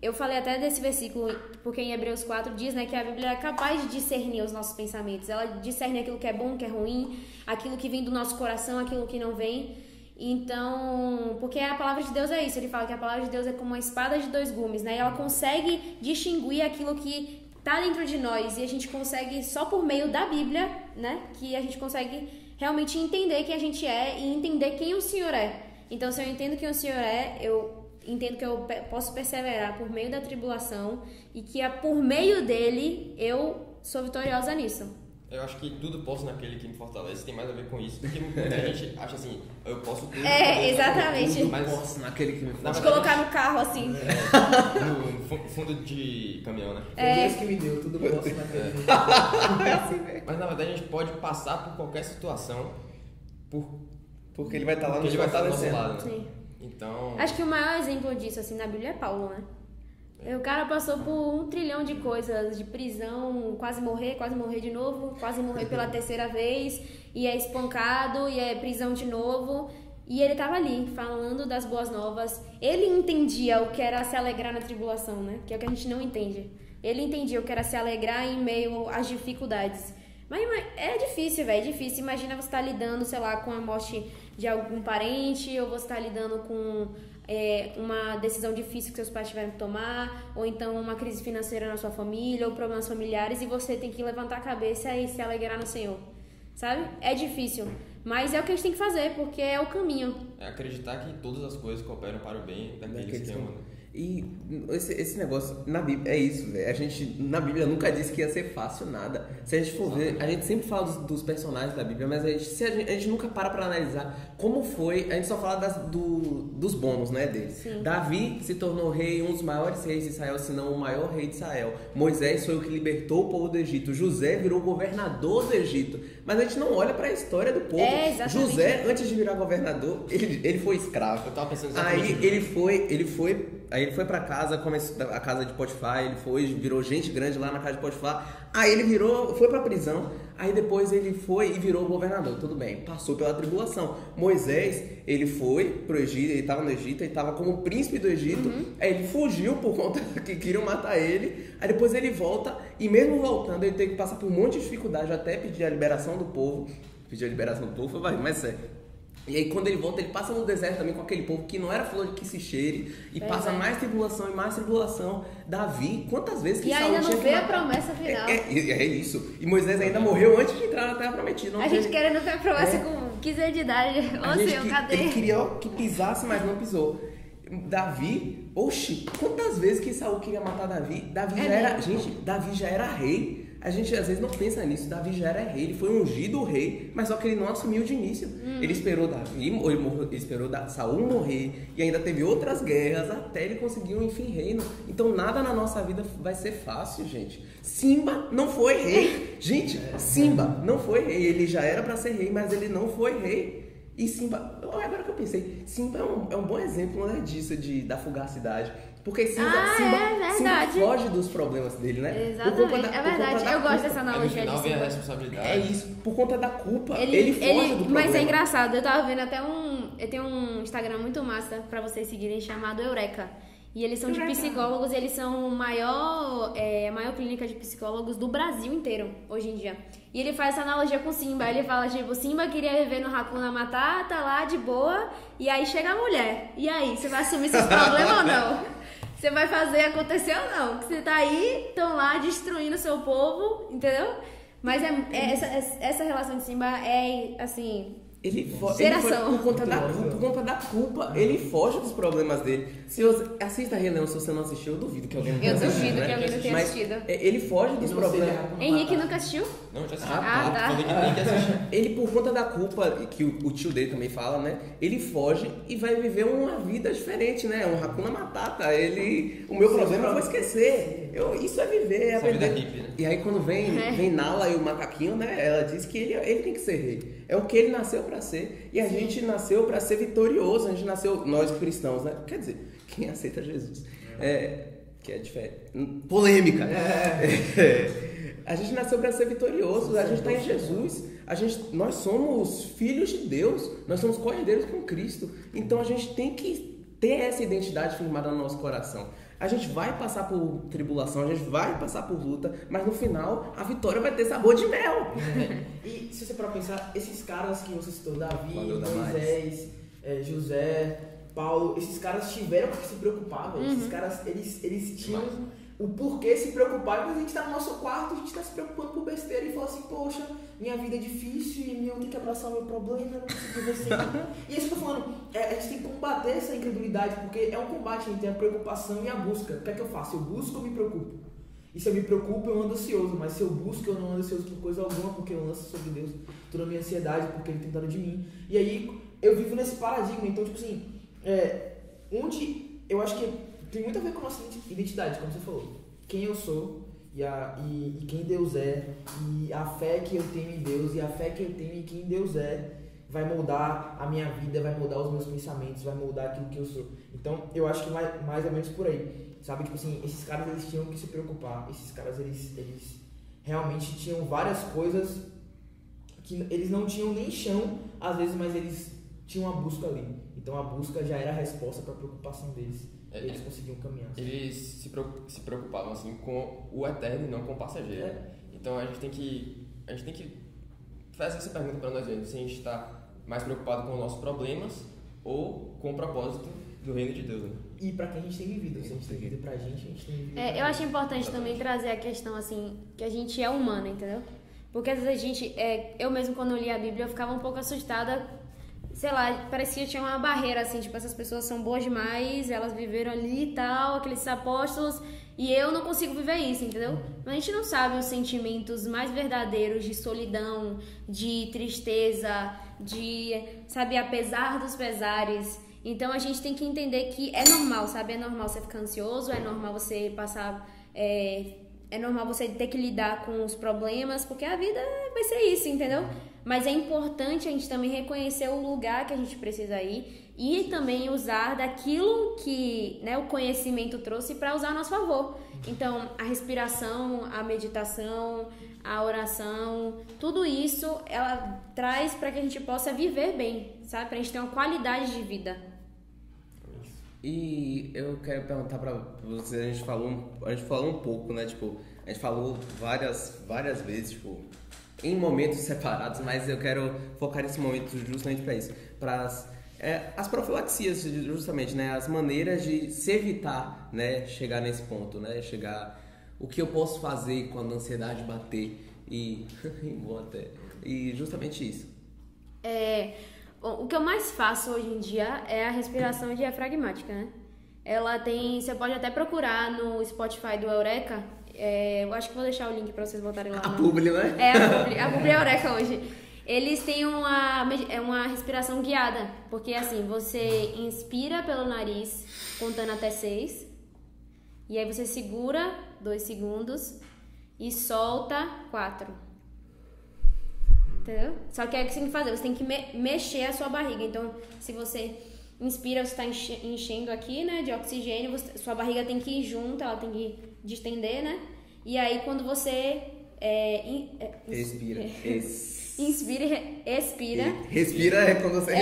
Eu falei até desse versículo, porque em Hebreus 4 diz, né, que a Bíblia é capaz de discernir os nossos pensamentos. Ela discerne aquilo que é bom, que é ruim, aquilo que vem do nosso coração, aquilo que não vem. Então, porque a palavra de Deus é isso, ele fala que a palavra de Deus é como uma espada de dois gumes, né? E ela consegue distinguir aquilo que está dentro de nós e a gente consegue, só por meio da Bíblia, né? Que a gente consegue realmente entender quem a gente é e entender quem o Senhor é. Então, se eu entendo quem o Senhor é, eu entendo que eu posso perseverar por meio da tribulação e que por meio dele eu sou vitoriosa nisso. Eu acho que tudo posso naquele que me fortalece tem mais a ver com isso, porque muita gente acha assim, eu posso tudo. Exatamente. Mas posso naquele que me fortalece. Colocar no carro assim. No fundo de caminhão, né? Foi Deus que me deu, tudo posso naquele. Mas na verdade a gente pode passar por qualquer situação porque ele vai estar lá do nosso lado, né? Sim. Então... Acho que o maior exemplo disso assim na Bíblia é Paulo, né? O cara passou por 1 trilhão de coisas, de prisão, quase morrer de novo, quase morrer pela terceira vez, e é espancado, e é prisão de novo, e ele tava ali, falando das boas novas. Ele entendia o que era se alegrar na tribulação, né? Que é o que a gente não entende. Ele entendia o que era se alegrar em meio às dificuldades. Mas é difícil, velho, é difícil. Imagina você estar lidando, sei lá, com a morte de algum parente, ou você estar lidando com uma decisão difícil que seus pais tiveram que tomar, ou então uma crise financeira na sua família, ou problemas familiares, e você tem que levantar a cabeça e se alegrar no Senhor, sabe? É difícil, mas é o que a gente tem que fazer, porque é o caminho. É acreditar que todas as coisas cooperam para o bem daqueles que amam. E esse negócio, na Bíblia, é isso, velho. A gente, na Bíblia, nunca disse que ia ser fácil nada. Se a gente for ver, a gente sempre fala dos personagens da Bíblia, mas a gente nunca para pra analisar como foi. A gente só fala dos bônus, né, deles. Sim. Davi se tornou rei, um dos maiores reis de Israel, se não o maior rei de Israel. Moisés foi o que libertou o povo do Egito. José virou governador do Egito. Mas a gente não olha pra história do povo. Exatamente. José, antes de virar governador, ele foi escravo. Eu tava pensando exatamente. Aí ele foi pra casa, a casa de Potifar, virou gente grande lá na casa de Potifar. Aí ele foi pra prisão, aí depois ele foi e virou governador. Tudo bem, passou pela tribulação. Moisés, ele foi pro Egito, ele tava no Egito, ele tava como príncipe do Egito. Aí ele fugiu por conta que queriam matar ele. Aí depois ele volta, e mesmo voltando, ele teve que passar por um monte de dificuldade até pedir a liberação do povo. Pedir a liberação do povo foi mais sério. E aí quando ele volta, ele passa no deserto também com aquele povo que não era flor de que se cheire. E passa mais tribulação e mais tribulação. Davi, quantas vezes que E Saul ainda não tinha vê que a matar? promessa final. É isso. E Moisés ainda morreu antes de entrar na Terra Prometida. A gente querendo ter a promessa com 15 anos de idade. Ô Senhor, cadê? Ele queria que pisasse, mas não pisou. Davi, oxi, quantas vezes que Saul queria matar Davi? Davi já era rei. A gente às vezes não pensa nisso. Davi já era rei, ele foi ungido rei, mas só que ele não assumiu de início. Ele esperou ele esperou Saul morrer e ainda teve outras guerras até ele conseguir um enfim reino. Então nada na nossa vida vai ser fácil, gente. Simba não foi rei. Gente, Simba não foi rei. Ele já era para ser rei, mas ele não foi rei. E Simba, agora que eu pensei, Simba é um bom exemplo, né, disso, da fugacidade. Porque Simba foge dos problemas dele, né? Exatamente, é verdade. Eu gosto dessa analogia. No final vem a responsabilidade. É isso, por conta da culpa, ele foge do problema. Mas é engraçado, eu tava vendo até eu tenho um Instagram muito massa pra vocês seguirem, chamado Eureka. E eles são de psicólogos, eles são a maior clínica de psicólogos do Brasil inteiro, hoje em dia. E ele faz essa analogia com Simba. Ele fala, tipo, Simba queria viver no Hakuna Matata, lá de boa, e aí chega a mulher. E aí, você vai assumir seus problemas ou não? Você vai fazer acontecer ou não? Porque você tá aí, estão lá destruindo o seu povo, entendeu? Mas essa relação de Simba é, assim... Ele foge por conta da culpa, ele foge dos problemas dele. Se você assista Rei Leão, se você não assistiu, eu duvido que alguém não tenha assistido. Eu duvido que alguém não tenha assistido. Ele foge dos problemas. Henrique nunca assistiu? Não, já assisti. Tá. Tem que assistir. Ele, por conta da culpa, que o tio dele também fala, né? Ele foge e vai viver uma vida diferente, né? Um Hakuna Matata. O meu problema eu vou esquecer. Isso é viver, é Essa vida aprender. hippie, né? E aí quando vem Nala e o macaquinho, né? Ela diz que ele tem que ser rei. É o que ele nasceu pra ser. E a gente nasceu pra ser vitorioso. A gente nasceu, nós cristãos, né? Quer dizer, quem aceita Jesus. Que é diferente. Polêmica. A gente nasceu pra ser vitorioso. A gente tá em Jesus. Nós somos filhos de Deus. Nós somos co-herdeiros com Cristo. Então a gente tem que ter essa identidade firmada no nosso coração. A gente vai passar por tribulação, a gente vai passar por luta, mas no final a vitória vai ter sabor de mel. E se você for pensar, esses caras que você citou, Davi, Valeu, Moisés, José, Paulo, esses caras tiveram que se preocupar, velho. Esses caras, eles tinham o porquê se preocupar, mas a gente tá no nosso quarto, a gente tá se preocupando por besteira e fala assim, poxa, minha vida é difícil e eu tenho que abraçar o meu problema, eu não consigo ver sempre. E isso que eu tô falando, a gente tem que combater essa incredulidade, porque é um combate entre a preocupação e a busca. O que é que eu faço? Eu busco ou me preocupo? E se eu me preocupo, eu ando ansioso, mas se eu busco, eu não ando ansioso por coisa alguma, porque eu lanço sobre Deus toda a minha ansiedade, porque Ele tem dado de mim. E aí, eu vivo nesse paradigma, então, tipo assim, onde eu acho que tem muito a ver com a nossa identidade, como você falou. Quem eu sou e quem Deus é, e a fé que eu tenho em Deus, e a fé que eu tenho em quem Deus é, vai moldar a minha vida, vai moldar os meus pensamentos, vai moldar aquilo que eu sou. Então, eu acho que mais ou menos por aí. Sabe, tipo assim, esses caras, eles tinham que se preocupar. Esses caras, eles realmente tinham várias coisas que eles não tinham nem chão, às vezes, mas eles tinham uma busca ali. Então, a busca já era a resposta para a preocupação deles. Eles conseguiam caminhar. Eles se preocupavam assim com o eterno e não com o passageiro. Então a gente tem que fazer essa pergunta para nós mesmos, se a gente está mais preocupado com os nossos problemas ou com o propósito do reino de Deus. Né? E para quem a gente tem vivido. Se a gente tem vivido pra gente, a gente tem vivido. Eu acho importante também trazer a questão assim, que a gente é humano, entendeu? Porque às vezes eu mesmo quando eu li a Bíblia, eu ficava um pouco assustada. Sei lá, parecia que tinha uma barreira, assim, tipo, essas pessoas são boas demais, elas viveram ali e tal, aqueles apóstolos, e eu não consigo viver isso, entendeu? Mas a gente não sabe os sentimentos mais verdadeiros de solidão, de tristeza, sabe, apesar dos pesares. Então a gente tem que entender que é normal, sabe? É normal você ficar ansioso, é normal você passar... É normal você ter que lidar com os problemas, porque a vida vai ser isso, entendeu? Mas é importante a gente também reconhecer o lugar que a gente precisa ir e também usar daquilo que, né, o conhecimento trouxe para usar a nosso favor. Então, a respiração, a meditação, a oração, tudo isso ela traz para que a gente possa viver bem, sabe? Para a gente ter uma qualidade de vida. E eu quero perguntar pra vocês, a gente falou um pouco, né, tipo, a gente falou várias vezes, tipo, em momentos separados, mas eu quero focar nesse momento justamente para isso. Para as profilaxias, justamente, né? As maneiras de se evitar, né? Chegar nesse ponto, né? O que eu posso fazer quando a ansiedade bater e justamente isso. O que eu mais faço hoje em dia é a respiração diafragmática, né? Ela tem... Você pode até procurar no Spotify do Eureka. Eu acho que vou deixar o link pra vocês botarem lá. A publi, né? A publi é Eureka hoje. Eles têm uma respiração guiada. Porque assim, você inspira pelo nariz, contando até 6. E aí você segura 2 segundos e solta 4. Entendeu? Só que é o que você tem que fazer. Você tem que mexer a sua barriga. Então, se você inspira, você está enchendo aqui, né, de oxigênio. Sua barriga tem que ir junto, ela tem que distender, né? E aí, quando você Respira. Inspira e expira. Respira é quando você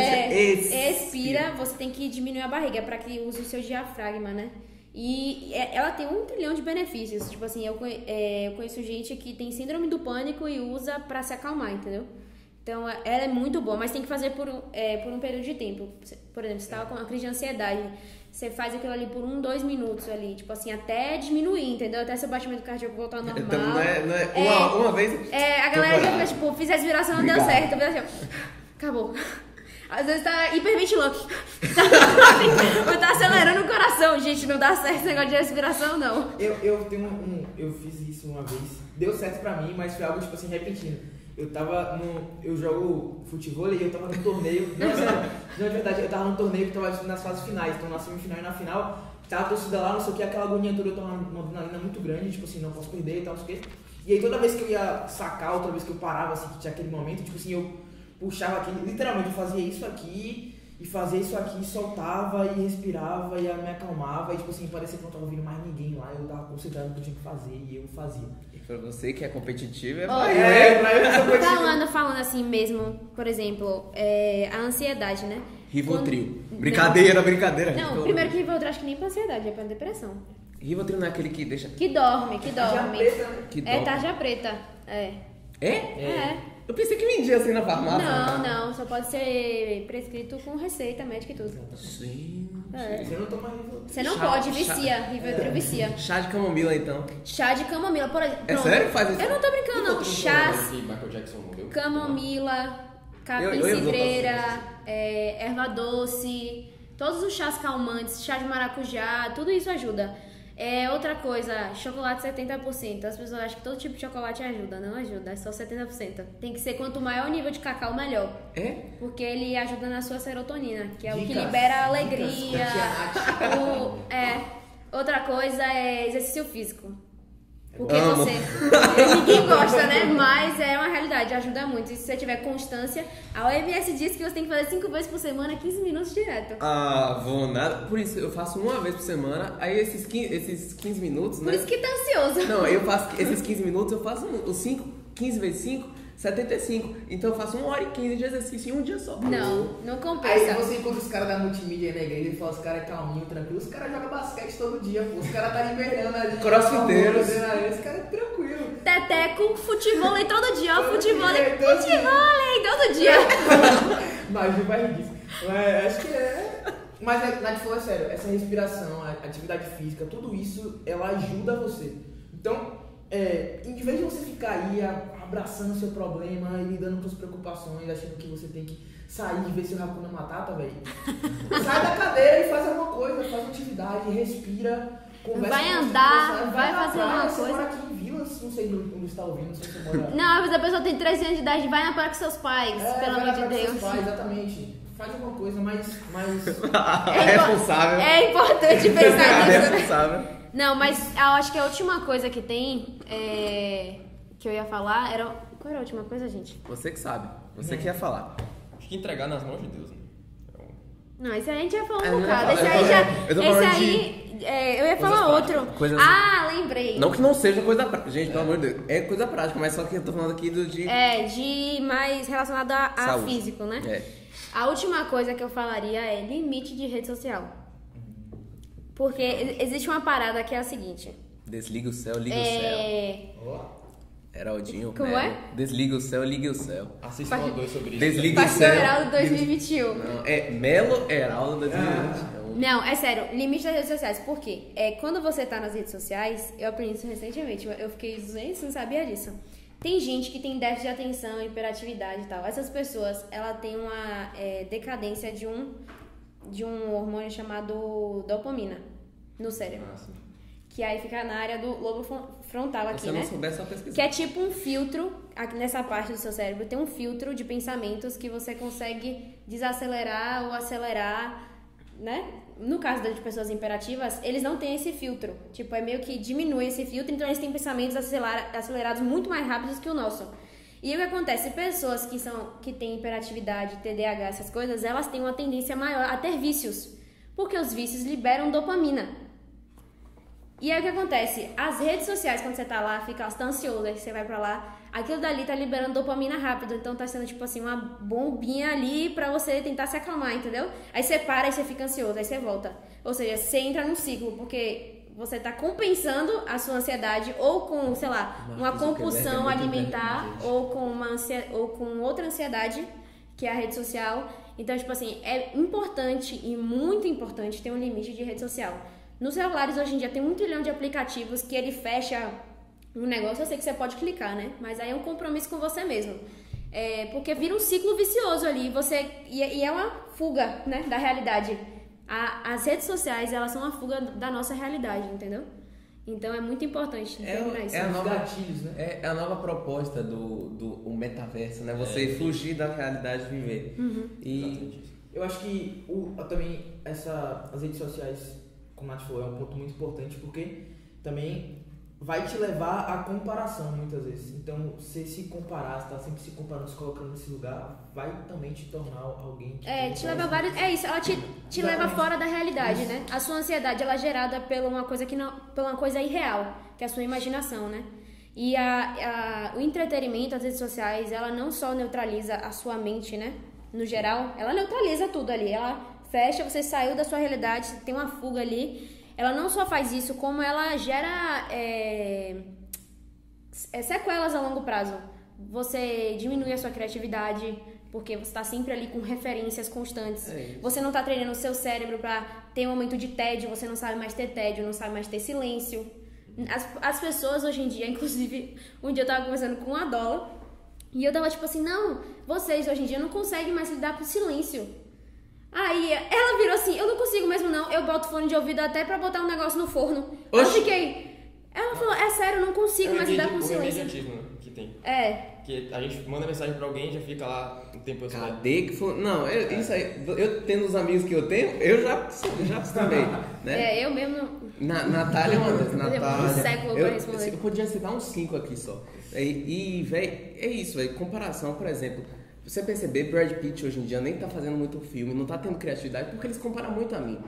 expira, você tem que diminuir a barriga para que use o seu diafragma, né? E ela tem 1 trilhão de benefícios. Tipo assim, eu conheço gente que tem síndrome do pânico e usa pra se acalmar, entendeu? Então, ela é muito boa, mas tem que fazer por um período de tempo. Por exemplo, você tava com uma crise de ansiedade, você faz aquilo ali por 1-2 minutos ali, tipo assim, até diminuir, entendeu? Até seu batimento cardíaco voltar ao normal. Então, não é uma vez... a galera já fica, tipo, fiz a respiração, não deu certo. Acabou. Às vezes tá hiperventilando. Tá acelerando o coração. Gente, não dá certo esse negócio de respiração, não. Eu fiz isso uma vez. Deu certo pra mim, mas foi algo, tipo assim, repentino. Eu jogo futebol e eu tava num torneio. Não, de verdade, eu tava num torneio que tava nas fases finais. Então, na semifinal e na final, tava a torcida lá, não sei o que, aquela agonia toda, eu tava numa adrenalina muito grande, tipo assim, não posso perder e tal, não sei o que. E aí, toda vez que eu ia sacar, outra vez que eu parava, assim, que tinha aquele momento, tipo assim, eu puxava aqui, literalmente eu fazia isso aqui, e fazia isso aqui, soltava e respirava e me acalmava, e tipo assim, parecia que não tava ouvindo mais ninguém lá, eu tava concentrado no que eu tinha que fazer e eu fazia. E pra você que é competitivo, pra eu sou competitivo. Falando assim mesmo, por exemplo, a ansiedade, né? Rivotril. Brincadeira. Não, primeiro que Rivotril acho que nem pra ansiedade, é pra depressão. Rivotril não é aquele que deixa... Que dorme. Tarja preta, né? Tarja preta, É? Eu pensei que vendia assim na farmácia. Não, só pode ser prescrito com receita médica e tudo. Sim. Você não toma Rivotril. Você não pode, vicia. Rivotril vicia. Chá de camomila, então. Chá de camomila, por exemplo. É sério? Faz isso? Eu não tô brincando, não. Chás, Que Michael Jackson morreu. camomila, capim-cidreira, erva doce, todos os chás calmantes, chá de maracujá, tudo isso ajuda. Outra coisa, chocolate 70%. As pessoas acham que todo tipo de chocolate ajuda. Não ajuda, é só 70%. Tem que ser quanto maior o nível de cacau, melhor. Porque ele ajuda na sua serotonina, que é o que libera a alegria. Outra coisa é exercício físico. Porque ninguém gosta, né? Mas é uma realidade, ajuda muito. E se você tiver constância, a OMS diz que você tem que fazer 5 vezes por semana, 15 minutos direto. Vou nada. Por isso, eu faço uma vez por semana, aí esses 15 minutos, né? Por isso que tá ansioso. Não, eu faço esses 15 minutos, eu faço os 15 vezes 5, 75. Então eu faço 1h15 de exercício em um dia só. Não compensa. Aí você encontra os caras da multimídia aí na igreja e fala, os caras é calminho, tranquilo. Os caras jogam basquete todo dia, pô. Os caras tá invernando ali. Crossfiteiros. Os caras é tranquilo. Teteco, futebol todo dia, futebol todo dia. Mas não vai disso. Acho que é. Mas, Nath, falou sério, essa respiração, a atividade física, tudo isso, ela ajuda você. Então, em vez de você ficar aí abraçando o seu problema e lidando com as preocupações, achando que você tem que sair e ver seu Hakuna Matata, velho. Sai da cadeira e faz alguma coisa, faz uma atividade, respira, conversa. Vai andar, vai fazer praia, alguma você coisa. mora aqui em Vilas, não sei onde você está ouvindo, não sei se você mora. Não, mas a pessoa tem 13 anos de idade, vai na praia com seus pais, pelo amor de Deus. Pais, exatamente. Faz alguma coisa mais... Responsável. É importante pensar nisso. Responsável. Não, mas eu acho que a última coisa que tem, que eu ia falar, era... Qual era a última coisa, gente? Você que sabe. Você que ia falar. Acho que entregar nas mãos de Deus, né? Não, esse aí a gente já falou um eu bocado. ia Esse falar- aí já... eu tô Esse falando aí... eu ia falar outro. Coisas- Lembrei. Não que não seja coisa prática. Gente, pelo amor de Deus. É coisa prática, mas só que eu tô falando aqui de... De mais relacionado a Saúde. físico, né? A última coisa que eu falaria é limite de rede social. Porque existe uma parada que é a seguinte. Desliga o céu, liga o céu. Heraldinho. Como Melo. é? Desliga o céu, liga o céu. Assistam a dois sobre isso. Desliga o Pastor céu. Heraldo 2021. Não, é Melo Heraldo 2020. Não, é sério, limite das redes sociais. Por quê? Quando você tá nas redes sociais, eu aprendi isso recentemente, eu fiquei 200, não sabia disso. Tem gente que tem déficit de atenção, hiperatividade e tal. Essas pessoas, ela tem uma decadência de um hormônio chamado dopamina no cérebro. Ah, sim. Que aí fica na área do lobo frontal aqui, Se eu né? não souber, só pesquisar. Que é tipo um filtro, aqui nessa parte do seu cérebro, tem um filtro de pensamentos que você consegue desacelerar ou acelerar, né? No caso de pessoas imperativas, eles não têm esse filtro. Tipo, é meio que diminui esse filtro, então eles têm pensamentos acelerados muito mais rápidos que o nosso. E o que acontece? Pessoas que têm hiperatividade, TDAH, essas coisas, elas têm uma tendência maior a ter vícios. Porque os vícios liberam dopamina. E aí o que acontece? As redes sociais, quando você tá lá, você tá ansioso, aí você vai pra lá, aquilo dali tá liberando dopamina rápido, então tá sendo tipo assim, uma bombinha ali pra você tentar se acalmar, entendeu? Aí você para, aí você fica ansioso, aí você volta. Ou seja, você entra num ciclo, porque você tá compensando a sua ansiedade ou com, sei lá, uma compulsão alimentar ou com outra ansiedade, que é a rede social. Então, tipo assim, é importante e muito importante ter um limite de rede social. Nos celulares hoje em dia tem 1 trilhão de aplicativos que ele fecha um negócio, eu sei que você pode clicar, né? Mas aí é um compromisso com você mesmo. Porque vira um ciclo vicioso ali, e é uma fuga, né, da realidade. As redes sociais, elas são uma fuga da nossa realidade, entendeu? Então é muito importante terminar isso. Os gatilhos, né? É a nova proposta do metaverso, né? Você fugir da realidade e viver. E Eu acho que também as redes sociais, como a Nath falou, é um ponto muito importante, porque também vai te levar à comparação muitas vezes. Então, você se comparar, você tá sempre se comparando, se colocando nesse lugar, vai também te tornar alguém que... Te leva a vários... É isso, ela te leva fora da realidade, né? A sua ansiedade, ela é gerada por uma coisa irreal, que é a sua imaginação, né? E o entretenimento, as redes sociais, ela não só neutraliza a sua mente, né? No geral, ela neutraliza tudo ali, ela fecha, você saiu da sua realidade, tem uma fuga ali. Ela não só faz isso, como ela gera sequelas a longo prazo. Você diminui a sua criatividade, porque você está sempre ali com referências constantes. Você não está treinando o seu cérebro para ter um momento de tédio, você não sabe mais ter tédio, não sabe mais ter silêncio. As pessoas hoje em dia, inclusive, um dia eu tava conversando com uma Dola, e eu tava tipo assim, não, vocês hoje em dia não conseguem mais lidar com silêncio. Aí ela virou assim, eu não consigo mesmo não, eu boto fone de ouvido até pra botar um negócio no forno. Oxi. Eu fiquei... Ela falou, é sério, eu não consigo mais lidar com silêncio. Imediatismo, né, que tem. É. Que a gente manda mensagem pra alguém e já fica lá um tempo assim. cadê que foi? Não, isso aí, eu tendo os amigos que eu tenho, eu já acostumei, né? Eu mesmo não... Natália é uma das. Um século pra responder. Eu podia citar uns 5 aqui só. E velho, é isso, velho. Comparação, por exemplo, você perceber, Brad Pitt hoje em dia nem tá fazendo muito filme, não tá tendo criatividade, porque eles comparam muito a mim.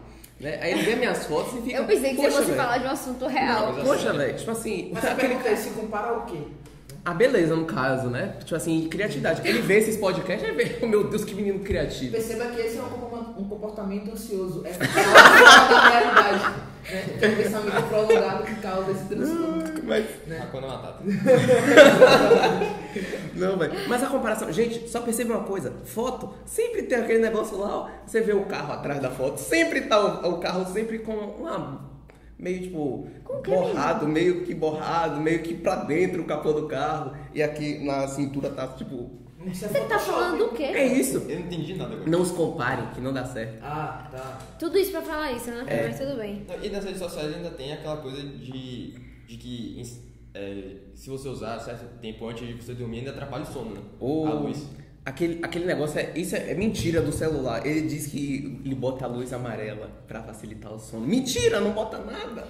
Né? Aí ele vê minhas fotos e fica. Eu pensei que você fosse véio. falar de um assunto real. Não, poxa, velho, tipo assim. Mas a pergunta é, se compara ao quê? A beleza, no caso, né? Tipo assim, criatividade. Ele vê esses podcasts e vê, oh, meu Deus, que menino criativo. Perceba que esse é um comportamento ansioso. É fora da realidade. Né? É um pensamento prolongado que causa esse transtorno. Mas... Hakuna Matata. Não, velho. Mas a comparação... Gente, só percebe uma coisa. Foto, sempre tem aquele negócio lá, ó. Você vê o carro atrás da foto. Sempre tá o carro sempre com uma... Meio tipo... borrado, meio que pra dentro o capô do carro. E aqui na cintura tá tipo... Você tá falando do quê? É isso. Eu não entendi nada agora. Não os comparem, que não dá certo. Ah, tá. Tudo isso pra falar isso, né? Mas tudo bem. E nas redes sociais ainda tem aquela coisa de que se você usar certo tempo antes de você dormir, ainda atrapalha o sono, né? A luz. Aquele negócio, isso é mentira do celular. Ele diz que ele bota a luz amarela pra facilitar o sono. Mentira, não bota nada.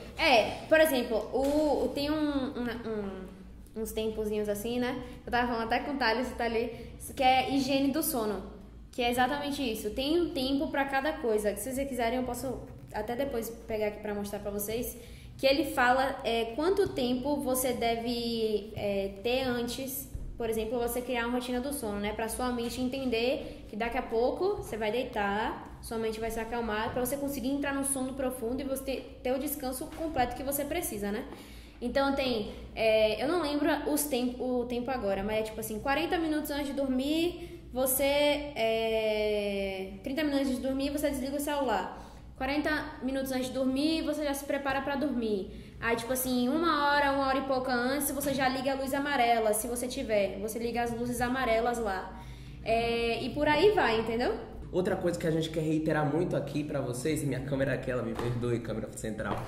Por exemplo, tem uns tempozinhos assim, né? Eu tava falando até com o Thales, que é higiene do sono. Que é exatamente isso. Tem um tempo pra cada coisa. Se vocês quiserem, eu posso até depois pegar aqui pra mostrar pra vocês. Que ele fala quanto tempo você deve ter antes, por exemplo, você criar uma rotina do sono, né? Pra sua mente entender que daqui a pouco você vai deitar, sua mente vai se acalmar, pra você conseguir entrar num sono profundo e você ter o descanso completo que você precisa, né? Então tem, eu não lembro o tempo agora, mas é tipo assim, 40 minutos antes de dormir, 30 minutos antes de dormir, você desliga o celular. 40 minutos antes de dormir, você já se prepara pra dormir. Aí, tipo assim, uma hora e pouca antes, você já liga a luz amarela, se você tiver. Você liga as luzes amarelas lá. E por aí vai, entendeu? Outra coisa que a gente quer reiterar muito aqui pra vocês, minha câmera é aquela, me perdoe, câmera central.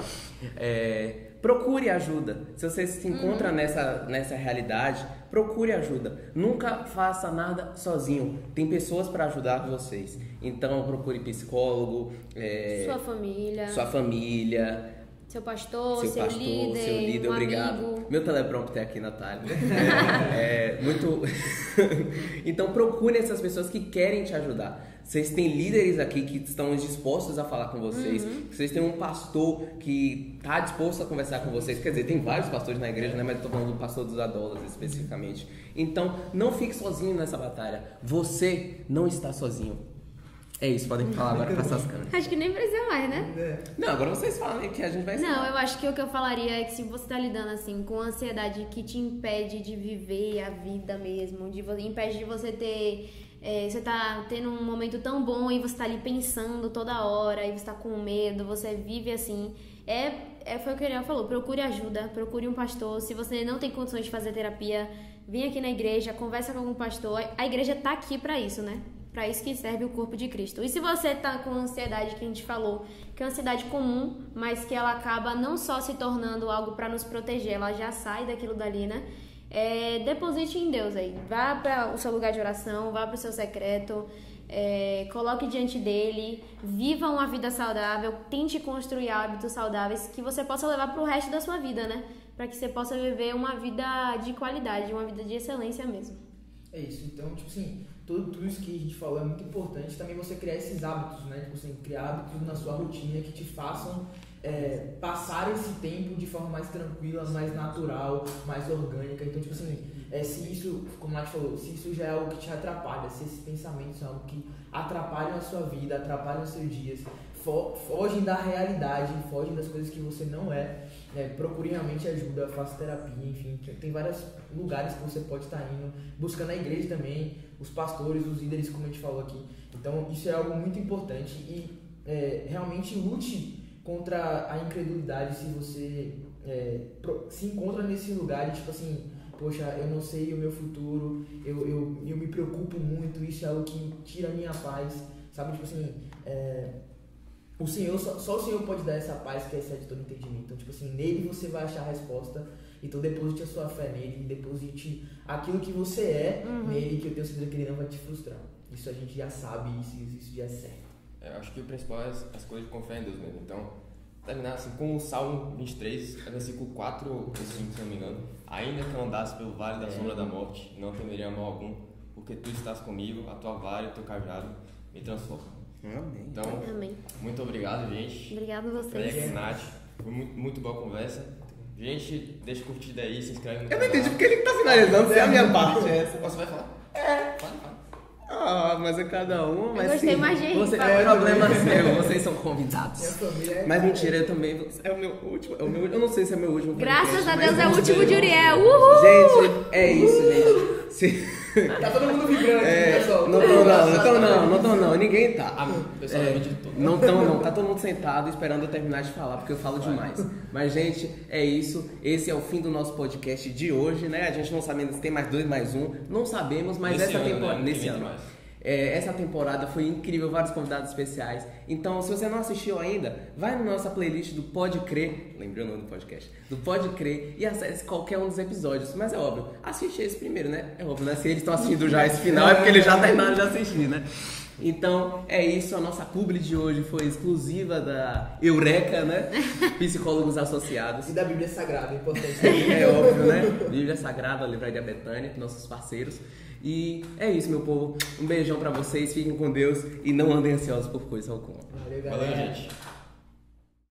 Procure ajuda. Se você se encontra nessa realidade, procure ajuda. Nunca faça nada sozinho. Tem pessoas pra ajudar vocês. Então procure psicólogo. Sua família. Seu pastor, seu líder, obrigado. Amigo. Meu teleprompter aqui, Natália. Muito. Então procure essas pessoas que querem te ajudar. Vocês têm líderes aqui que estão dispostos a falar com vocês. Vocês têm um pastor que está disposto a conversar com vocês. Quer dizer, tem vários pastores na igreja, né? Mas eu tô falando do pastor dos Adolas especificamente. Então, não fique sozinho nessa batalha. Você não está sozinho. É isso, podem falar agora para essas câmeras. Acho que nem precisa mais, né? Não, agora vocês falam que a gente vai ensinar. Não, eu acho que o que eu falaria é que se você tá lidando assim com ansiedade que te impede de viver a vida mesmo, impede de você ter... você tá tendo um momento tão bom e você tá ali pensando toda hora e você tá com medo, você vive assim. Foi o que o Ariel falou, procure ajuda, procure um pastor. Se você não tem condições de fazer terapia, vem aqui na igreja, conversa com algum pastor. A igreja tá aqui pra isso, né? Para isso que serve o corpo de Cristo. E se você tá com ansiedade, que a gente falou, que é uma ansiedade comum, mas que ela acaba não só se tornando algo para nos proteger, ela já sai daquilo dali, né? Deposite em Deus aí. Vá para o seu lugar de oração, vá para o seu secreto, coloque diante dele, viva uma vida saudável, tente construir hábitos saudáveis que você possa levar para o resto da sua vida, né? Para que você possa viver uma vida de qualidade, uma vida de excelência mesmo. É isso. Então, tipo assim, tudo isso que a gente falou é muito importante. Também você criar esses hábitos, né? Tipo assim, criar hábitos na sua rotina que te façam passar esse tempo de forma mais tranquila, mais natural, mais orgânica. Então, tipo assim, se isso, como a Nath falou, se isso já é algo que te atrapalha, se esses pensamentos são algo que atrapalham a sua vida, atrapalham os seus dias, fogem da realidade, fogem das coisas que você não procure realmente ajuda, faça terapia, enfim, tem vários lugares que você pode estar indo, buscando a igreja também, os pastores, os líderes, como a gente falou aqui. Então isso é algo muito importante e realmente lute contra a incredulidade se você se encontra nesse lugar de tipo assim, poxa, eu não sei o meu futuro, eu me preocupo muito, isso é algo que tira a minha paz, sabe, tipo assim, o Senhor, só o Senhor pode dar essa paz que excede todo entendimento. Então, tipo assim, nele você vai achar a resposta. Então, deposite a sua fé nele, deposite aquilo que você é nele, que eu tenho certeza que ele não vai te frustrar. Isso a gente já sabe, isso já é certo. Eu acho que o principal é as coisas de confiar em Deus mesmo. Então, terminar assim com o Salmo 23, versículo 4 ou 5, se não me engano. Ainda que eu andasse pelo vale da sombra da morte, não temeria mal algum, porque tu estás comigo, a tua vara e o teu cajado me transformam. Amém. Então, Amém. Muito obrigado, gente. Obrigado a vocês. Alex, Nath, foi muito boa a conversa. Gente, deixa curtida aí, se inscreve no Eu canal. não entendi porque ele tá finalizando, se é a minha parte essa. Você vai falar? Fala. Mas é cada um, mas gostei mais de rir, você fala. é problema seu, vocês são convidados. Minha família Mas mentira, eu também. É o meu último. Eu não sei se é o meu último. Graças podcast, a Deus mas é o último de Uriel. Uriel. Uhul! Gente, é isso, gente. Tá todo mundo vibrando aqui, pessoal. Não tão não. Ninguém tá. O pessoal é vídeo todo. Não tão não. Tá todo mundo sentado esperando eu terminar de falar, porque eu falo demais. Mas, gente, é isso. Esse é o fim do nosso podcast de hoje, né? A gente não sabe ainda se tem mais 2, mais 1. Não sabemos, mas Nesse essa ano, temporada. né? Nesse Tem ano. mais. Essa temporada foi incrível, vários convidados especiais. Então, se você não assistiu ainda, vai na nossa playlist do Pode Crer, lembrei o nome do podcast, do Pode Crer, e acesse qualquer um dos episódios. Mas é óbvio, assiste esse primeiro, né? É óbvio, né? Se eles estão assistindo já esse final, é porque eles já terminaram de assistir, né? Então, é isso. A nossa publi de hoje foi exclusiva da Eureka, né? Psicólogos Associados. E da Bíblia Sagrada, é importante. É óbvio, né? Bíblia Sagrada, Livraria Betânia, nossos parceiros. E é isso, meu povo. Um beijão pra vocês, fiquem com Deus e não andem ansiosos por coisa alguma. Valeu, galera. Valeu, gente.